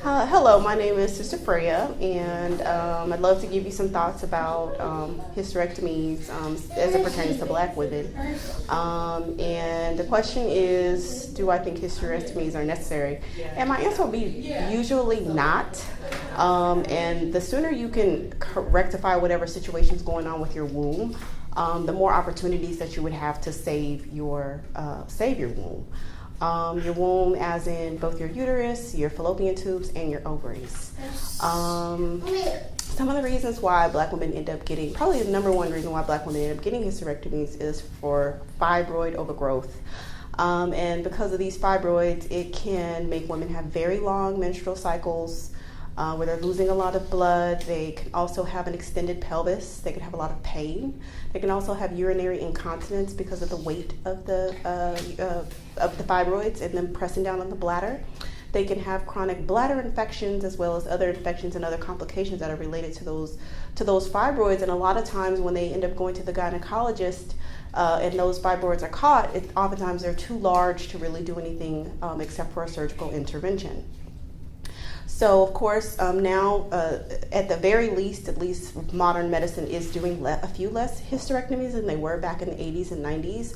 Hello, my name is Sister Freya, and I'd love to give you some thoughts about hysterectomies as it pertains to Black women. And the question is, do I think hysterectomies are necessary? And my answer will be usually not. And the sooner you can rectify whatever situation is going on with your womb, the more opportunities that you would have to save your womb. Your womb, as in both your uterus, your fallopian tubes, and your ovaries. Some of the reasons why Black women end up getting, probably the number one reason why Black women end up getting hysterectomies is for fibroid overgrowth. And because of these fibroids, it can make women have very long menstrual cycles, where they're losing a lot of blood. They can also have an extended pelvis. They can have a lot of pain. They can also have urinary incontinence because of the weight of the fibroids and them pressing down on the bladder. They can have chronic bladder infections as well as other infections and other complications that are related to those fibroids. And a lot of times when they end up going to the gynecologist and those fibroids are caught, oftentimes they're too large to really do anything except for a surgical intervention. So, of course, now, at the very least, at least modern medicine is doing a few less hysterectomies than they were back in the 80s and 90s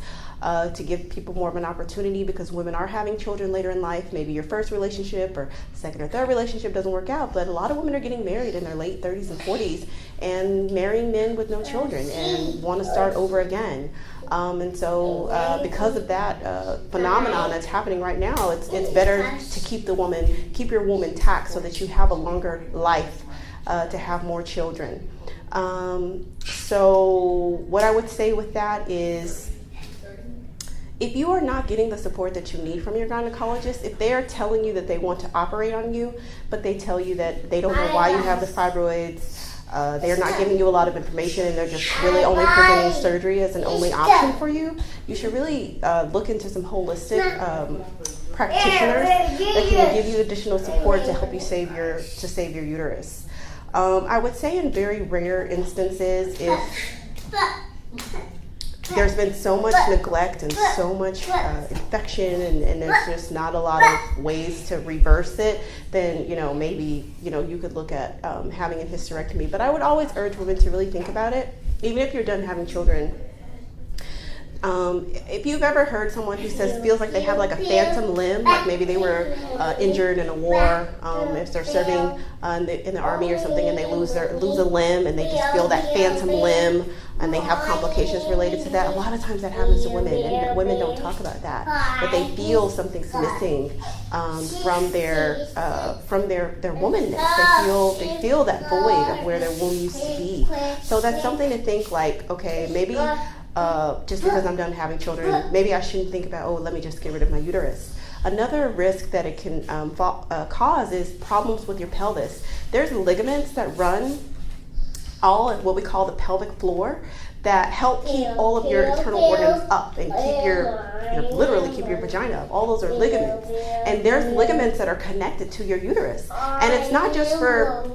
to give people more of an opportunity, because women are having children later in life. Maybe your first relationship or second or third relationship doesn't work out, but a lot of women are getting married in their late 30s and 40s and marrying men with no children and want to start over again. And so because of that phenomenon that's happening right now, it's better to keep your womb intact so that you have a longer life to have more children. So what I would say with that is, if you are not getting the support that you need from your gynecologist, if they are telling you that they want to operate on you, but they tell you that they don't know why you have the fibroids, they're not giving you a lot of information, and they're just really only presenting surgery as an only option for you, you should really look into some holistic practitioners that can give you additional support to help you save your uterus. I would say in very rare instances, if there's been so much neglect and so much infection, and there's just not a lot of ways to reverse it, then maybe you could look at having a hysterectomy. But I would always urge women to really think about it, even if you're done having children. If you've ever heard someone who feels like they have like a phantom limb, like maybe they were injured in a war, if they're serving in the army or something, and they lose a limb, and they just feel that phantom limb, and they have complications related to that. A lot of times that happens to women, and women don't talk about that, but they feel something's missing from their womanness. They feel that void of where their womb used to be. So that's something to think, like, okay, maybe just because I'm done having children, maybe I shouldn't think about, let me just get rid of my uterus. Another risk that it can cause is problems with your pelvis. There's ligaments that run all of what we call the pelvic floor that help keep all of your internal organs up and literally keep your vagina up. All those are ligaments. And there's ligaments that are connected to your uterus. And it's not just for,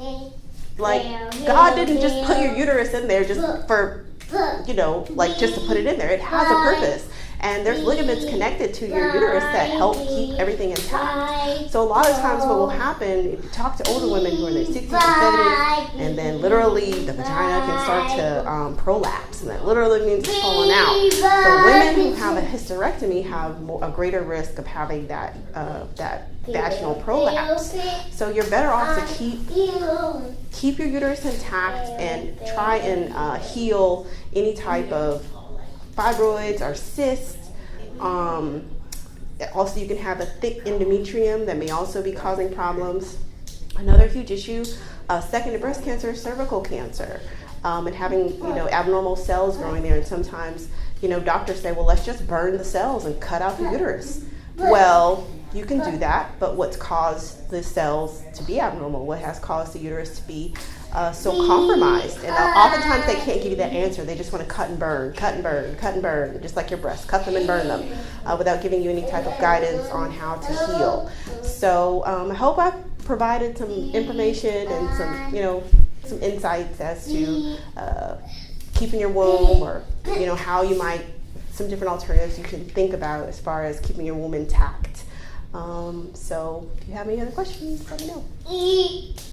like, God didn't just put your uterus in there just for, just to put it in there. It has a purpose. And there's ligaments connected to your uterus that help keep everything intact. So a lot of times what will happen, if you talk to older women who are in their 60s and 70s, and then literally the vagina can start to prolapse, and that literally means it's falling out. So women who have a hysterectomy have a greater risk of having that vaginal prolapse. So you're better off to keep your uterus intact and try and heal any type of fibroids or cysts. Also, you can have a thick endometrium that may also be causing problems. Another huge issue, second to breast cancer, is cervical cancer, and having abnormal cells growing there. And sometimes doctors say, well, let's just burn the cells and cut out the uterus. Well, you can do that, but what's caused the cells to be abnormal? What has caused the uterus to be so compromised? And oftentimes they can't give you that answer. They just want to cut and burn, just like your breasts. Cut them and burn them without giving you any type of guidance on how to heal. So I hope I've provided some information and some insights as to keeping your womb, or how you might, some different alternatives you can think about as far as keeping your womb intact. So if you have any other questions, let me know.